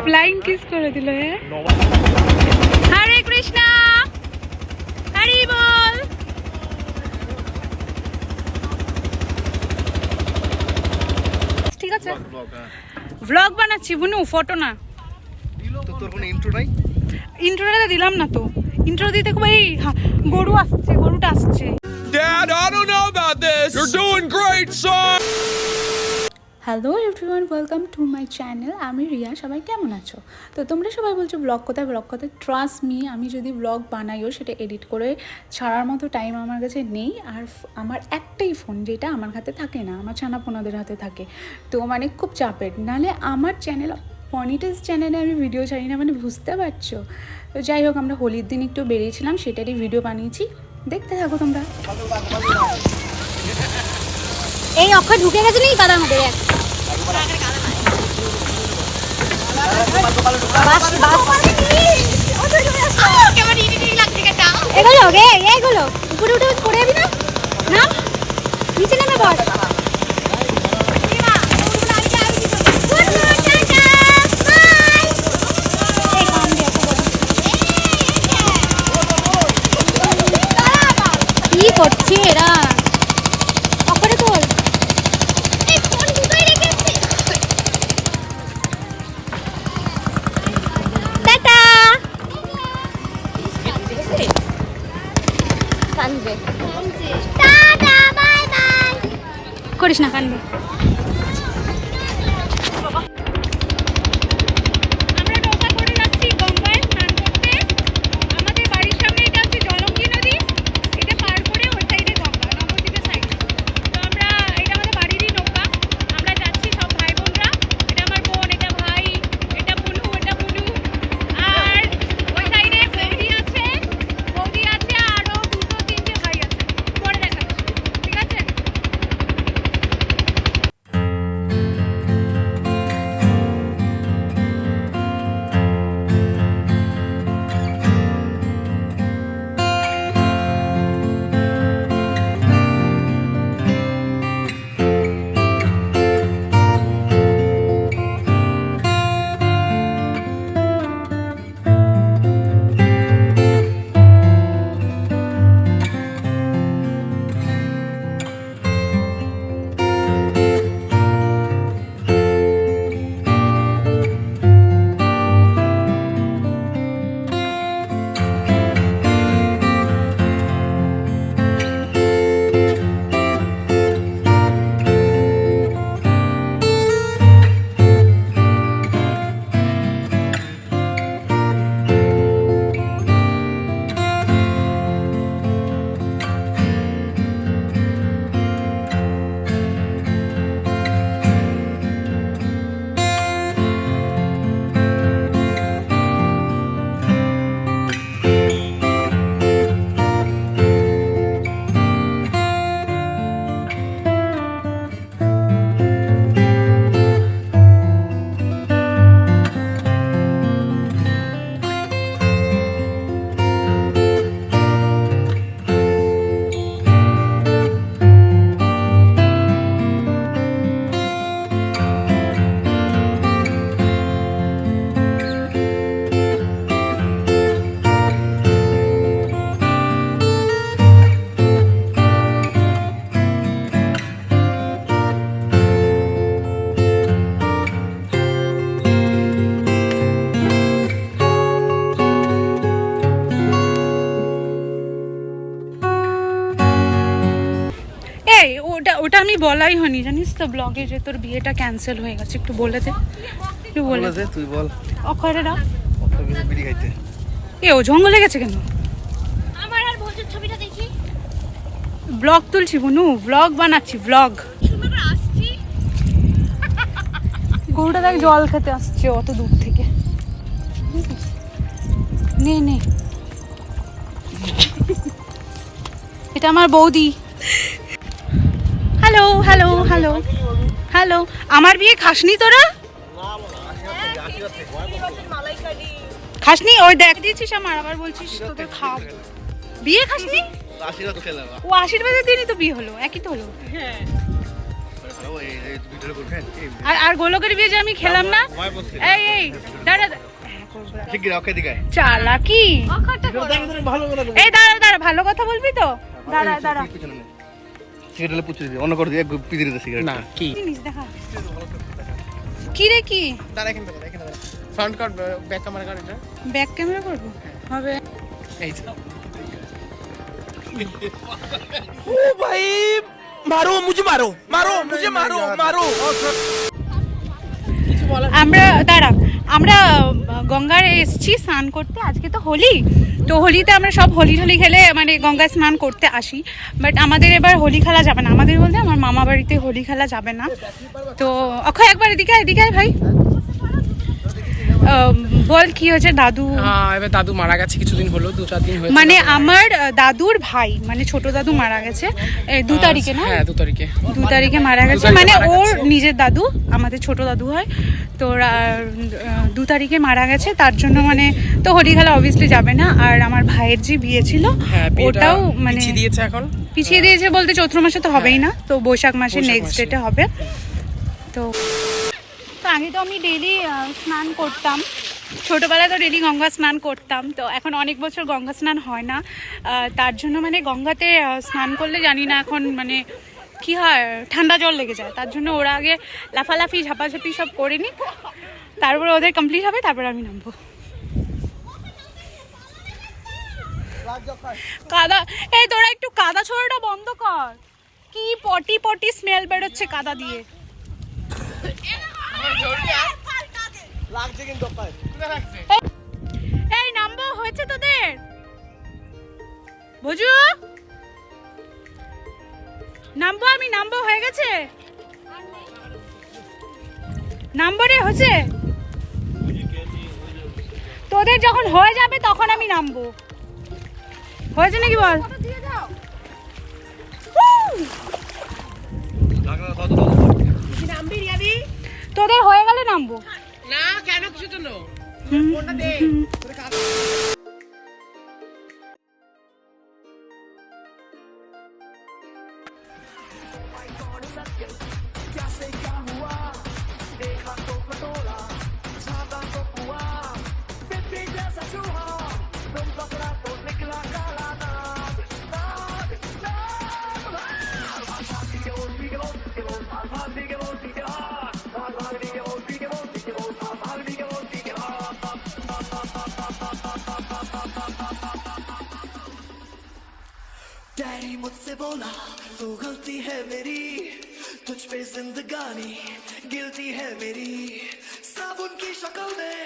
Flying kiss করে দিল। হরে কৃষ্ণ, হরি বল। ঠিক আছে, ব্লগ বানাচ্ছি বুনু, ফটো না। তোর কোনো ইন্ট্রো নাই? ইন্ট্রোটা দিলাম না তো। ইন্ট্রো দিতে খুব এই গরু আসছে, গরুটা আসছে। Dad, I don't know about this. You're doing great, son. Hello everyone, welcome to my channel. আমি রিয়া। সবাই কেমন আছো? তো তোমরা সবাই বলছো ব্লগ কোথায়, ব্লগ কোথায়। ট্রাস্ট মি, আমি যদি ব্লগ বানাইও সেটা এডিট করে ছাড়ার মতো টাইম আমার কাছে নেই। আর আমার একটাই ফোন, যেটা আমার হাতে থাকে না, আমার ছানাপোনাদের হাতে থাকে। তো মানে খুব চাপের। নাহলে আমার চ্যানেল পনিটেস চ্যানেলে আমি ভিডিও ছাড়ি না, মানে বুঝতে পারছো। তো যাই হোক, আমরা হোলির দিন একটু বেরিয়েছিলাম, সেটারই ভিডিও বানিয়েছি, দেখতে থাকো তোমরা। এই অক্ষয় ঢুকে গেছে নাকি কাদার মধ্যে? এগুলো রে, এগুলো উপরে উঠে পড়ে যাবি না? না, নিচে নেমে বস। কি করছে এরা? অক্ষরে তোল। করিস না, কানবে। ওটা আমি বলাই হয়নি, জানিস তো ব্লগে, যে তোর বিয়েটা ক্যান্সেল হয়ে গেছে। একটু বলে দে, একটু বলে দে। তুই বল। অক্ষয়রে ডাক। অক্ষয় গেছে বিড়ি খাইতে। ও জঙ্গলে গেছে কেন? আমার আর ভোজের ছবিটা দেখি। ব্লগ তুলছি বুনু, ব্লগ বানাচ্ছি, ব্লগ। গরুটা দেখ জল খেতে আসছে অত দূর থেকে। নে নে, এটা আমার বৌদি। Hello hello hello hello. আমার বিয়ে খাসনি তোরা? খাসনি? ওই দেখ দিয়েছিস আমার, আবার বলছিস তোদের খাও। বিয়ে খাসনি? ও আশীর্বাদের দিনই তো বিয়ে হলো, একই তো হলো। ও এই ভিডিও করবে আর আর গোলকের বিয়ে যে আমি খেলাম না, এই দাঁড়া ঠিক আছে ওকে দিকে চালাকি, ভালো কথা এই দাঁড়া ভালো কথা বলবি তো, দাঁড়া সিগারেট পুছে দিই অন্য করে দিয়ে পিছে দিতে সিগারেট না কি জিনিস দেখা কি রে কি দাঁড়া এখানে ফ্রন্ট কাট ব্যাক ক্যামেরা কাট এটা ব্যাক ক্যামেরা করবো হবে এই যে ও ভাই মারো মুঝে মারো আমরা গঙ্গায় এসেছি স্নান করতে, আজকে তো হোলি, তো হোলিতে আমরা সব হোলি ঠলি খেলে মানে গঙ্গায় স্নান করতে আসি, বাট আমাদের এবার হোলি খেলা যাবে না, আমাদের বলতে আমার মামা বাড়িতে হোলি খেলা যাবে না। তো অক্ষয় একবার এদিকে আয় ভাই, বল কি হয়েছে? দাদু, হ্যাঁ এবার দাদু মারা গেছে কিছুদিন হলো, 2-4 দিন হয়েছে। মানে আমার দাদুর ভাই মানে ছোট দাদু মারা গেছে 2 তারিখে না? হ্যাঁ 2 তারিখে মারা গেছে, 2 তারিখে মানে মারা ওর গেছে। নিজের দাদু, আমাদের ছোট দাদু হয়, তো 2 তারিখে মারা গেছে, তার জন্য মানে তো হোলি খেলা অবভিয়াসলি যাবে না। আর আমার ভাইয়ের যে বিয়ে ছিল হ্যাঁ ওটাও মানে পিছিয়ে দিয়েছে, এখন পিছিয়ে দিয়েছে বলতে চৈত্র মাসে তো হবেই না, তো বৈশাখ মাসে নেক্সট ডেটে হবে। তো আগে তো আমি ডেইলি স্নান করতাম, ছোটোবেলায় তো ডেলি গঙ্গা স্নান করতাম, তো এখন অনেক বছর গঙ্গা স্নান হয় না, তার জন্য মানে গঙ্গাতে স্নান করলে জানি না এখন মানে কি হয়, ঠান্ডা জল লেগে যায়, তার জন্য ওরা আগে লাফালাফি ঝাপাঝাপি সব করে নিক, তারপরে ওদের কমপ্লিট হবে, তারপরে আমি নামবো। কাদা, এই তোরা একটু কাদা ছোড়াটা বন্ধ কর, কি পটি স্মেল বেরোচ্ছে কাদা দিয়ে। এই নামবো হয়েছে তোদের বুঝু, আমি নামবো হয়ে গেছে, নামবো রে হয়েছে, তোদের যখন হয়ে যাবে তখন আমি নামবো, হয়েছে নাকি বল? তোদের হয়ে গেলে নামবো না কেন কিছু জন্য ফোনটা দে डैडी मुझसे बोला तू गलती है मेरी, तुझ पे जिंदगानी गिल्टी है मेरी, साबुन की शक्ल में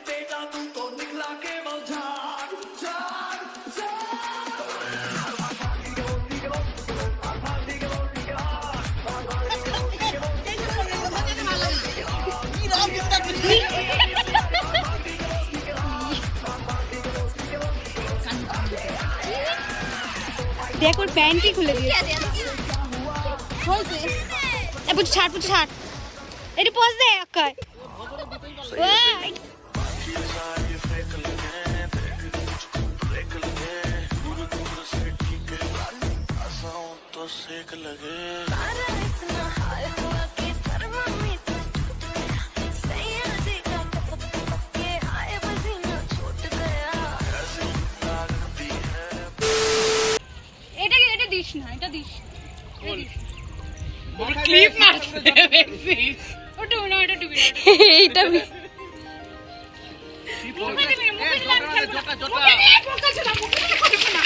बेटा तू तो निकला के मौजार जार দেখ ওর প্যান্টই খুলে দিয়েছে। ছাড় একটু পজ দে অক্ষয়। এটা দিস না, এটা দিস ক্লিপ মারতে দেখছিস ওটা না, এটা ডুবি না, এইটা মুখে দিবি না।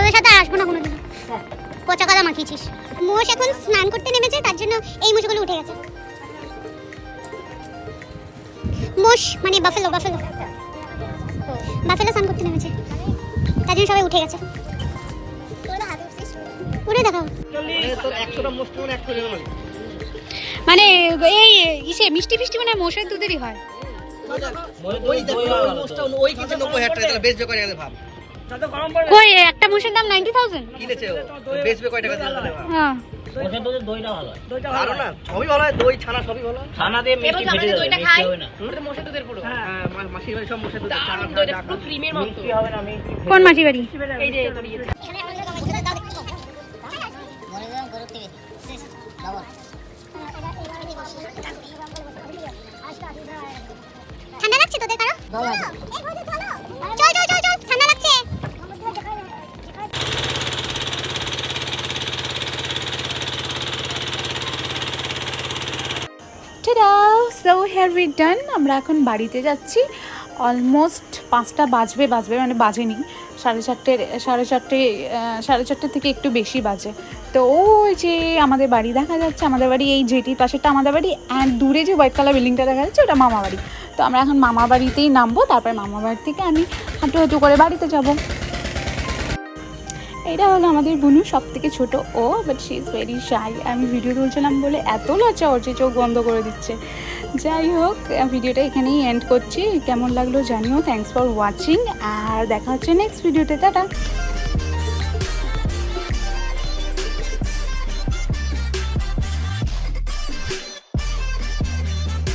তোদের সাথে আসবো না কোনোদিন, পচা কাদা মাখিয়েছিস। মোষ এখন স্নান করতে নেমেছে, তার জন্য এই মোষগুলো উঠে গেছে। মোষ মানে বাফেলো বাফেলো বাফেলো স্নান করতে নেমেছে, তার জন্য সবাই উঠে গেছে। উঠে দেখাও তোর 100টা মোস্ট মানে 100 টাকা লাগে। মানে এই ইসে মিষ্টি ফিষ্টি মানে মোষের দুধেরই হয়। ওই দেখো ওই মোস্টটা ওই কিনছে 90,000 টাকা, তাহলে বেচবে কয় টাকা ভাব। কই একটা মোষের দাম 90,000? কিনেছে ও, বেচবে কয় টাকা তাহলে ভাব। হ্যাঁ মোষের দুধের দইটা ভালো হয়। ভালো না, সবই ভালো হয়, দই ছানা সবই ভালো হয়। ছানা দিয়ে মিষ্টি ফেটে যাবে, মিষ্টি হবে না। হ্যাঁ, মাসির বাড়ি সব মোষের দুধ ছানা পুরো ক্রিমের মিষ্টি হবে না, মিষ্টি কোন মাসি বাড়ি? ঠান্ডা লাগছে তোদের কারো? চল চল চল চল, ঠান্ডা লাগছে। টা সো হেয়ার উই ডান। আমরা এখন বাড়িতে যাচ্ছি। অলমোস্ট 5টা বাজবে মানে বাজেনি, 4:30 থেকে একটু বেশি বাজে। তো ওই যে আমাদের বাড়ি দেখা যাচ্ছে, আমাদের বাড়ি এই জেটির পাশেরটা আমাদের বাড়ি, অ্যান্ড দূরে যে হোয়াইট কালার বিল্ডিংটা দেখা যাচ্ছে ওটা মামা বাড়ি। তো আমরা এখন মামা বাড়িতেই নামবো, তারপরে মামা বাড়ি থেকে আমি হাঁটু হাঁটু করে বাড়িতে যাব। এটা হলো আমাদের বুনু, সব থেকে ছোটো ও, but she is very shy. আমি ভিডিও তুলছিলাম বলে এত লজ্জা ওর যে চোখ বন্ধ করে দিচ্ছে। যাই হোক, ভিডিওটা এখানেই এন্ড করছি। কেমন লাগলো জানিও। থ্যাঙ্কস ফর ওয়াচিং, আর দেখা হচ্ছে নেক্সট ভিডিওতে। টাটা।